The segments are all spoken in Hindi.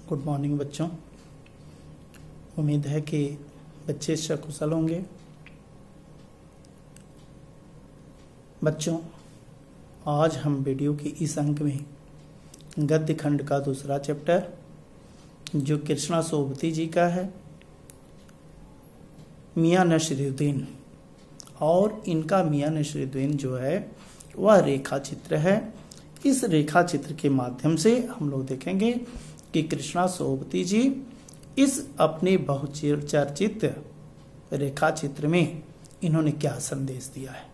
गुड मॉर्निंग बच्चों। उम्मीद है कि बच्चे सकुशल होंगे। बच्चों, आज हम वीडियो के इस अंक में गद्य खंड का दूसरा चैप्टर जो कृष्णा सोबती जी का है, मियां नसीरुद्दीन, और इनका मियां नसीरुद्दीन जो है वह रेखा चित्र है। इस रेखा चित्र के माध्यम से हम लोग देखेंगे कि कृष्णा सोबती जी इस अपने बहुचर्चित रेखा चित्र में इन्होंने क्या संदेश दिया है।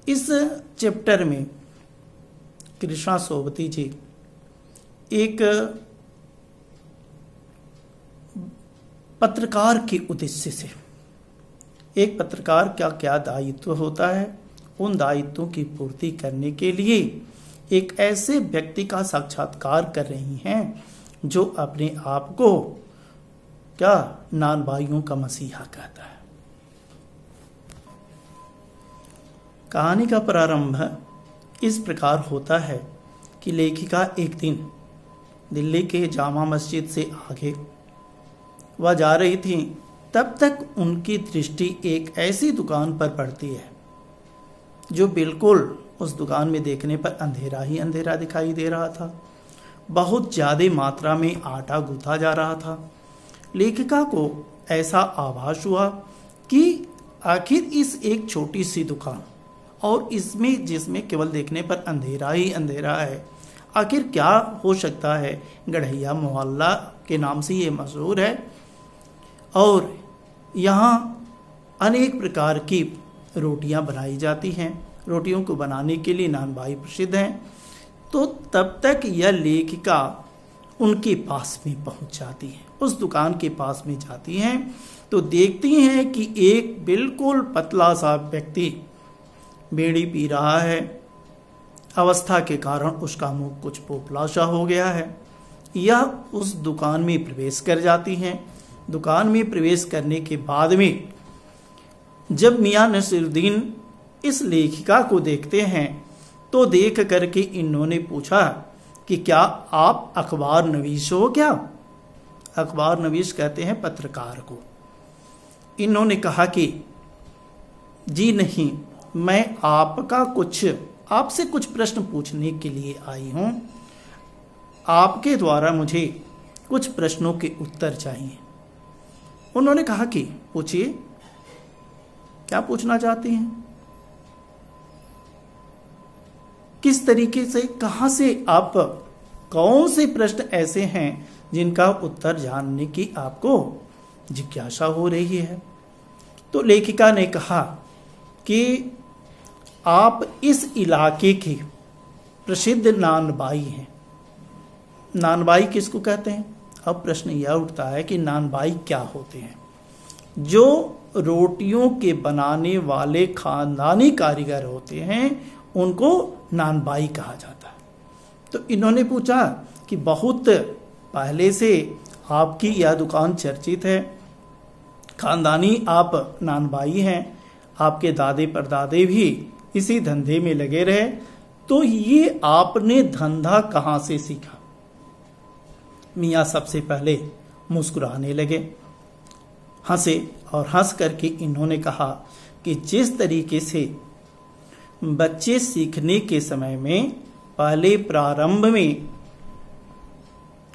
इस चैप्टर में कृष्णा सोबती जी एक पत्रकार के उद्देश्य से, एक पत्रकार का क्या दायित्व होता है, उन दायित्वों की पूर्ति करने के लिए एक ऐसे व्यक्ति का साक्षात्कार कर रही हैं जो अपने आप को क्या नान भाइयों का मसीहा कहता है। कहानी का प्रारंभ इस प्रकार होता है कि लेखिका एक दिन दिल्ली के जामा मस्जिद से आगे वह जा रही थी, तब तक उनकी दृष्टि एक ऐसी दुकान पर पड़ती है जो बिल्कुल उस दुकान में देखने पर अंधेरा ही अंधेरा दिखाई दे रहा था। बहुत ज्यादा मात्रा में आटा गूंथा जा रहा था। लेखिका को ऐसा आभास हुआ कि आखिर इस एक छोटी सी दुकान और इसमें जिसमें केवल देखने पर अंधेरा ही अंधेरा है, आखिर क्या हो सकता है। गढ़ैया मोहल्ला के नाम से ये मशहूर है और यहाँ अनेक प्रकार की रोटियां बनाई जाती हैं। रोटियों को बनाने के लिए नान भाई प्रसिद्ध हैं। तो तब तक यह लेखिका उनके पास में पहुंच जाती है, उस दुकान के पास में जाती हैं तो देखती हैं कि एक बिल्कुल पतला सा व्यक्ति बीड़ी पी रहा है। अवस्था के कारण उसका मुंह कुछ पोपला सा हो गया है। यह उस दुकान में प्रवेश कर जाती हैं। दुकान में प्रवेश करने के बाद में जब मियां नसीरुद्दीन इस लेखिका को देखते हैं तो देख करके इन्होंने पूछा कि क्या आप अखबार नवीस हो क्या। अखबार नवीस कहते हैं पत्रकार को। इन्होंने कहा कि जी नहीं, मैं आपसे कुछ प्रश्न पूछने के लिए आई हूं। आपके द्वारा मुझे कुछ प्रश्नों के उत्तर चाहिए। उन्होंने कहा कि पूछिए, क्या पूछना चाहती हैं, किस तरीके से, कहां से, आप कौन से प्रश्न ऐसे हैं जिनका उत्तर जानने की आपको जिज्ञासा हो रही है। तो लेखिका ने कहा कि आप इस इलाके के प्रसिद्ध नानबाई हैं। नानबाई किसको कहते हैं। अब प्रश्न यह उठता है कि नानबाई क्या होते हैं। जो रोटियों के बनाने वाले खानदानी कारीगर होते हैं उनको नानबाई कहा जाता है। तो इन्होंने पूछा कि बहुत पहले से आपकी यह दुकान चर्चित है, खानदानी आप नानबाई हैं, आपके दादे परदादे भी इसी धंधे में लगे रहे, तो ये आपने धंधा कहां से सीखा। मियां सबसे पहले मुस्कुराने लगे, हंसे और हंस करके इन्होंने कहा कि जिस तरीके से बच्चे सीखने के समय में पहले प्रारंभ में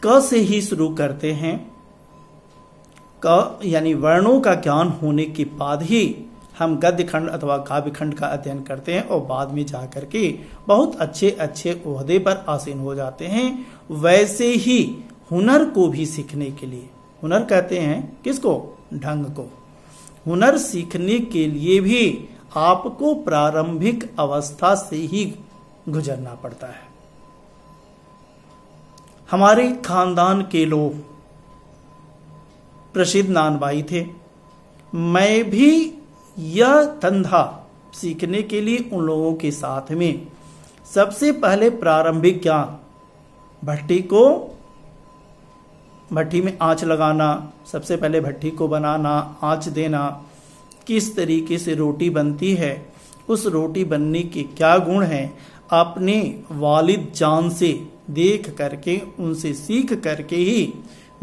क से ही शुरू करते हैं, क यानी वर्णों का ज्ञान होने के बाद ही हम गद्य खंड अथवा काव्य खंड का अध्ययन करते हैं और बाद में जाकर के बहुत अच्छे अच्छे ओहदे पर आसीन हो जाते हैं। वैसे ही हुनर को भी सीखने के लिए, हुनर कहते हैं किसको, ढंग को, हुनर सीखने के लिए भी आपको प्रारंभिक अवस्था से ही गुजरना पड़ता है। हमारे खानदान के लोग प्रसिद्ध नानबाई थे। मैं भी यह धंधा सीखने के लिए उन लोगों के साथ में सबसे पहले प्रारंभिक ज्ञान, भट्टी में आंच लगाना, सबसे पहले भट्टी को बनाना, आंच देना, किस तरीके से रोटी बनती है, उस रोटी बनने के क्या गुण हैं, अपने वालिद जान से देख करके, उनसे सीख करके ही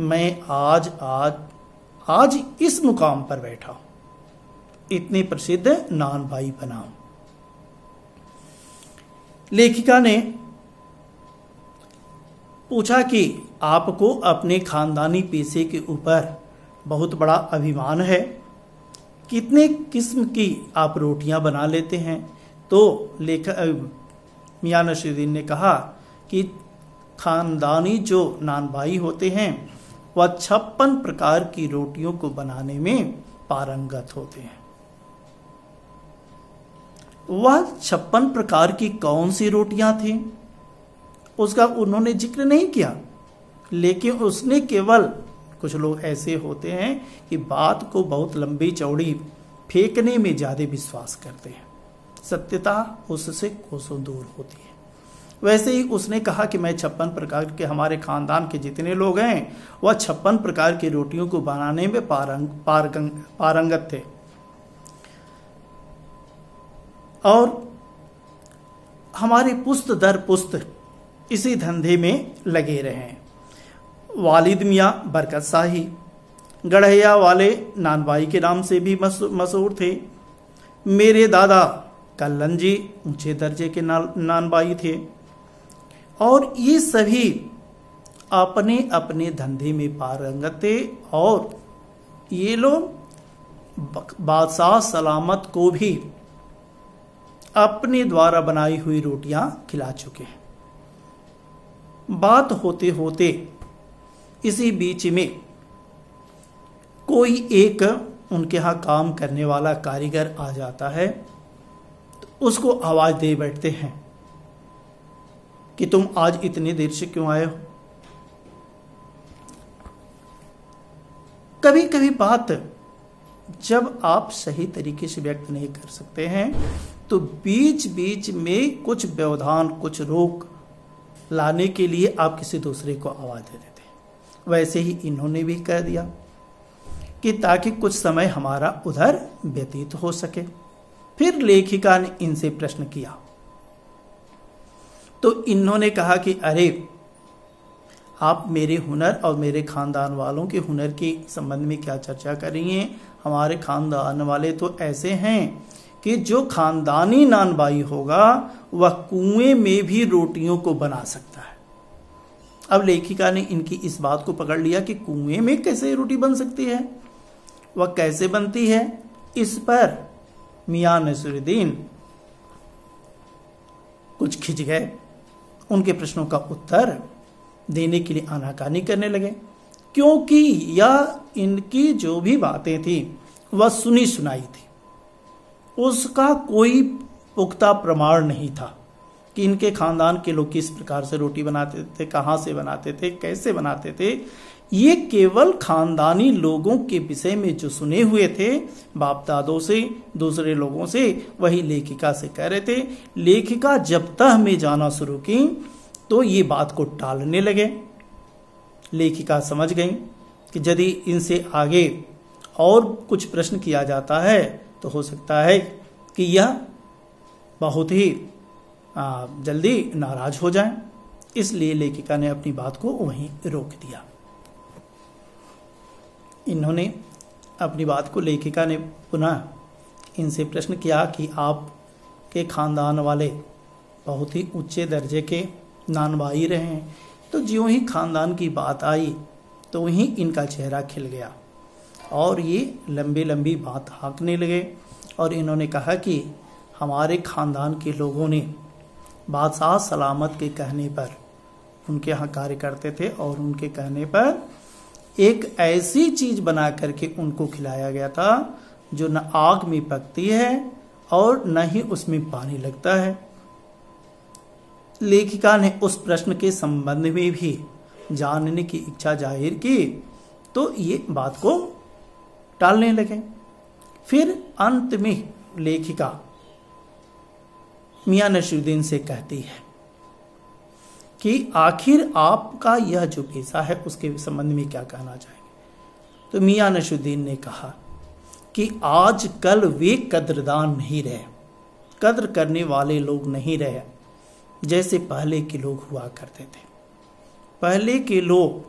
मैं आज इस मुकाम पर बैठा हूं, इतने प्रसिद्ध नानबाई बना। लेखिका ने पूछा कि आपको अपने खानदानी पेशे के ऊपर बहुत बड़ा अभिमान है, कितने किस्म की आप रोटियां बना लेते हैं? तो मियां नसीरुद्दीन ने कहा कि खानदानी जो नानबाई होते हैं वह 56 प्रकार की रोटियों को बनाने में पारंगत होते हैं। वह 56 प्रकार की कौन सी रोटियां थी उसका उन्होंने जिक्र नहीं किया, लेकिन उसने केवल, कुछ लोग ऐसे होते हैं कि बात को बहुत लंबी चौड़ी फेंकने में ज्यादा विश्वास करते हैं, सत्यता उससे कोसों दूर होती है। वैसे ही उसने कहा कि मैं 56 प्रकार के, हमारे खानदान के जितने लोग हैं वह 56 प्रकार की रोटियों को बनाने में पारंगत थे और हमारे पुस्त दर पुस्त इसी धंधे में लगे रहे। वालिद मियाँ बरकत शाही गढ़ैया वाले नानबाई के नाम से भी मशहूर थे। मेरे दादा कल्लन जी ऊंचे दर्जे के नानबाई थे और ये सभी अपने अपने धंधे में पारंगत थे और ये लोग बादशाह सलामत को भी अपने द्वारा बनाई हुई रोटियां खिला चुके हैं। बात होते होते इसी बीच में कोई एक उनके यहाँ काम करने वाला कारीगर आ जाता है, तो उसको आवाज दे बैठते हैं कि तुम आज इतनी देर से क्यों आए हो। कभी कभी बात जब आप सही तरीके से व्यक्त नहीं कर सकते हैं तो बीच बीच में कुछ व्यवधान, कुछ रोक लाने के लिए आप किसी दूसरे को आवाज दे देते हैं। वैसे ही इन्होंने भी कह दिया कि ताकि कुछ समय हमारा उधर व्यतीत हो सके। फिर लेखिका ने इनसे प्रश्न किया तो इन्होंने कहा कि अरे, आप मेरे हुनर और मेरे खानदान वालों के हुनर के संबंध में क्या चर्चा कर रही हैं? हमारे खानदान वाले तो ऐसे हैं कि जो खानदानी नानबाई होगा वह कुएं में भी रोटियों को बना सकता है। अब लेखिका ने इनकी इस बात को पकड़ लिया कि कुएं में कैसे रोटी बन सकती है, वह कैसे बनती है। इस पर मियां नसीरुद्दीन कुछ खिंच गए, उनके प्रश्नों का उत्तर देने के लिए आनाकानी करने लगे, क्योंकि यह इनकी जो भी बातें थी वह सुनी सुनाई थी, उसका कोई पुख्ता प्रमाण नहीं था कि इनके खानदान के लोग किस प्रकार से रोटी बनाते थे, कहाँ से बनाते थे, कैसे बनाते थे। ये केवल खानदानी लोगों के विषय में जो सुने हुए थे बाप दादों से, दूसरे लोगों से, वही लेखिका से कह रहे थे। लेखिका जब तह में जाना शुरू की तो ये बात को टालने लगे। लेखिका समझ गई कि यदि इनसे आगे और कुछ प्रश्न किया जाता है तो हो सकता है कि यह बहुत ही जल्दी नाराज हो जाएं। इसलिए लेखिका ने अपनी बात को वहीं रोक दिया। इन्होंने अपनी बात को, लेखिका ने पुनः इनसे प्रश्न किया कि आपके खानदान वाले बहुत ही ऊंचे दर्जे के नानबाई रहे हैं। तो ज्यों ही खानदान की बात आई तो वहीं इनका चेहरा खिल गया और ये लंबी लंबी बात हाँकने लगे और इन्होंने कहा कि हमारे खानदान के लोगों ने बादशाह सलामत के कहने पर, उनके यहाँ कार्य करते थे और उनके कहने पर एक ऐसी चीज बना करके उनको खिलाया गया था जो न आग में पकती है और न ही उसमें पानी लगता है। लेखिका ने उस प्रश्न के संबंध में भी जानने की इच्छा जाहिर की तो ये बात को टालने लगे। फिर अंत में लेखिका मियां नसीरुद्दीन से कहती है कि आखिर आपका यह जो पेशा है उसके संबंध में क्या कहना चाहेंगे। तो मियां नसीरुद्दीन ने कहा कि आजकल वे कद्रदान नहीं रहे, कद्र करने वाले लोग नहीं रहे जैसे पहले के लोग हुआ करते थे। पहले के लोग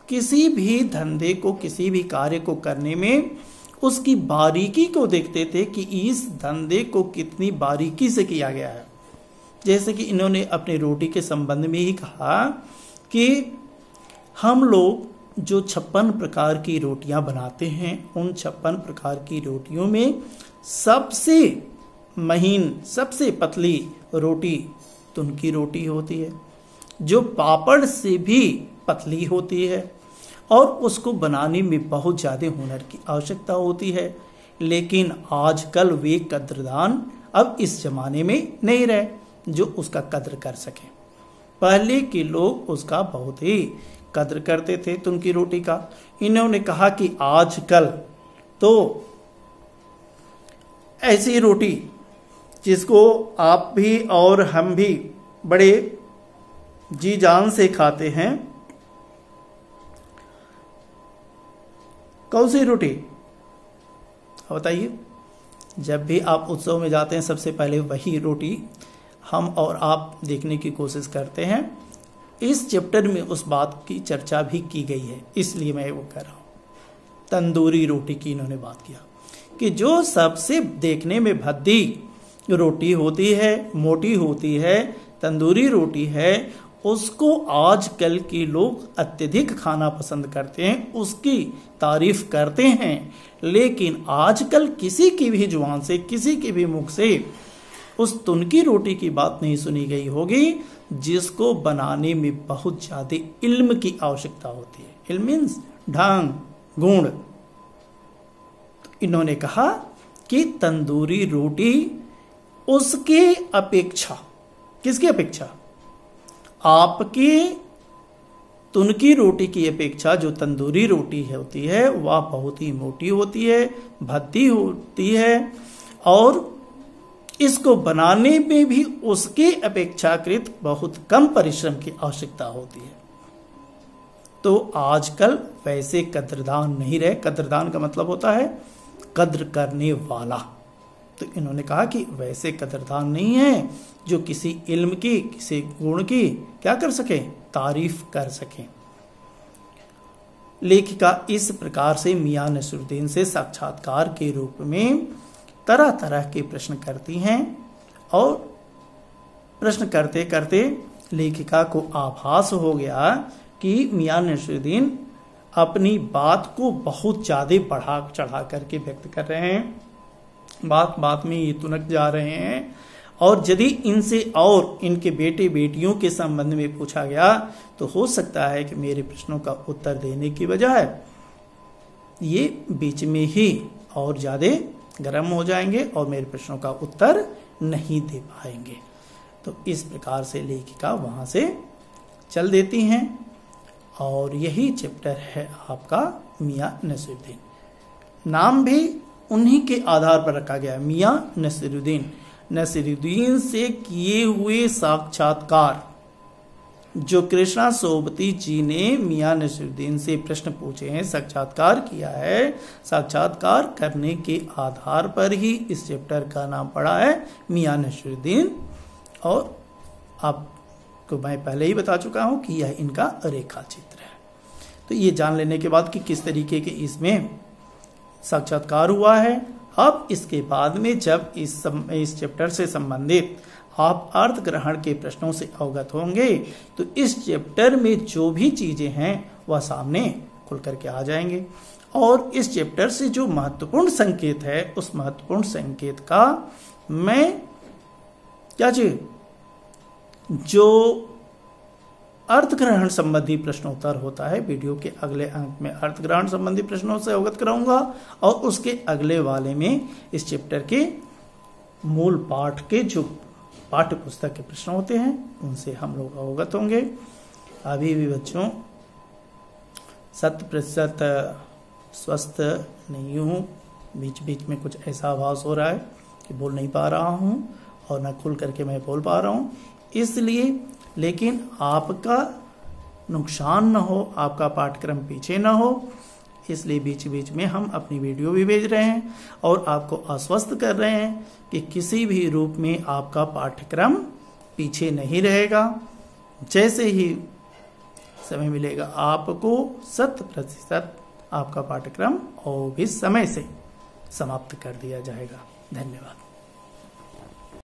किसी भी धंधे को, किसी भी कार्य को करने में उसकी बारीकी को देखते थे कि इस धंधे को कितनी बारीकी से किया गया है। जैसे कि इन्होंने अपने रोटी के संबंध में ही कहा कि हम लोग जो 56 प्रकार की रोटियां बनाते हैं, उन 56 प्रकार की रोटियों में सबसे महीन, सबसे पतली रोटी तुनकी रोटी होती है, जो पापड़ से भी पतली होती है और उसको बनाने में बहुत ज़्यादा हुनर की आवश्यकता होती है। लेकिन आजकल वे कद्रदान अब इस जमाने में नहीं रहे जो उसका कद्र कर सके। पहले के लोग उसका बहुत ही कद्र करते थे तुनकी रोटी का। इन्होंने कहा कि आजकल तो ऐसी रोटी जिसको आप भी और हम भी बड़े जी जान से खाते हैं, कौन सी रोटी बताइए? जब भी आप उत्सव में जाते हैं सबसे पहले वही रोटी हम और आप देखने की कोशिश करते हैं। इस चैप्टर में उस बात की चर्चा भी की गई है, इसलिए मैं वो कह रहा हूं। तंदूरी रोटी की इन्होंने बात किया कि जो सबसे देखने में भद्दी रोटी होती है, मोटी होती है, तंदूरी रोटी है, उसको आजकल के लोग अत्यधिक खाना पसंद करते हैं, उसकी तारीफ करते हैं। लेकिन आजकल किसी की भी जुबान से, किसी के भी मुख से उस तुनकी रोटी की बात नहीं सुनी गई होगी जिसको बनाने में बहुत ज्यादा इल्म की आवश्यकता होती है। इल्म मीन्स ढंग, गुण। तो इन्होंने कहा कि तंदूरी रोटी उसके अपेक्षा, किसकी अपेक्षा? आपकी तुनकी रोटी की अपेक्षा जो तंदूरी रोटी होती है वह बहुत ही मोटी होती है, भद्दी होती है और इसको बनाने में भी उसके अपेक्षाकृत बहुत कम परिश्रम की आवश्यकता होती है। तो आजकल वैसे कद्रदान नहीं रहे। कद्रदान का मतलब होता है कद्र करने वाला। तो इन्होंने कहा कि वैसे कद्रदान नहीं है जो किसी इल्म की, किसी गुण की क्या कर सके, तारीफ कर सके। लेखिका इस प्रकार से मियां नसरुद्दीन से साक्षात्कार के रूप में तरह तरह के प्रश्न करती हैं और प्रश्न करते करते लेखिका को आभास हो गया कि मियां नसरुद्दीन अपनी बात को बहुत ज्यादा बढ़ा चढ़ा करके व्यक्त कर रहे हैं, बात बात में ये तुनक जा रहे हैं। और यदि इनसे और इनके बेटे बेटियों के संबंध में पूछा गया तो हो सकता है कि मेरे प्रश्नों का उत्तर देने की बजाय ये बीच में ही और ज्यादा गर्म हो जाएंगे और मेरे प्रश्नों का उत्तर नहीं दे पाएंगे। तो इस प्रकार से लेखिका वहां से चल देती हैं और यही चैप्टर है आपका मियां नसरुद्दीन। नाम भी उन्हीं के आधार पर रखा गया, मियां नसरुद्दीन। नसरुद्दीन से किए हुए साक्षात्कार, जो कृष्णा सोबती जी ने मियां नसरुद्दीन से प्रश्न पूछे हैं, साक्षात्कार किया है, साक्षात्कार करने के आधार पर ही इस चैप्टर का नाम पड़ा है मियां नसरुद्दीन। और आपको मैं पहले ही बता चुका हूं कि यह इनका रेखा चित्र है। तो ये जान लेने के बाद कि किस तरीके के इसमें साक्षात्कार हुआ है, अब इसके बाद में जब इस चैप्टर से संबंधित आप अर्थ ग्रहण के प्रश्नों से अवगत होंगे तो इस चैप्टर में जो भी चीजें हैं वह सामने खुल करके आ जाएंगे। और इस चैप्टर से जो महत्वपूर्ण संकेत है उस महत्वपूर्ण संकेत का मैं क्या चीज, जो अर्थ ग्रहण संबंधी प्रश्नोत्तर होता है, वीडियो के अगले अंक में अर्थ ग्रहण संबंधी प्रश्नों से अवगत कराऊंगा और उसके अगले वाले में इस चैप्टर के मूल पाठ के जो पाठ्य पुस्तक के प्रश्न होते हैं उनसे हम लोग अवगत होंगे। अभी भी बच्चों 100% स्वस्थ नहीं हूँ, बीच बीच में कुछ ऐसा आभास हो रहा है कि बोल नहीं पा रहा हूँ और न खुल करके मैं बोल पा रहा हूँ, इसलिए लेकिन आपका नुकसान न हो, आपका पाठ्यक्रम पीछे न हो, इसलिए बीच बीच में हम अपनी वीडियो भी भेज रहे हैं और आपको आश्वस्त कर रहे हैं कि किसी भी रूप में आपका पाठ्यक्रम पीछे नहीं रहेगा। जैसे ही समय मिलेगा आपको 100% आपका पाठ्यक्रम और भी समय से समाप्त कर दिया जाएगा। धन्यवाद।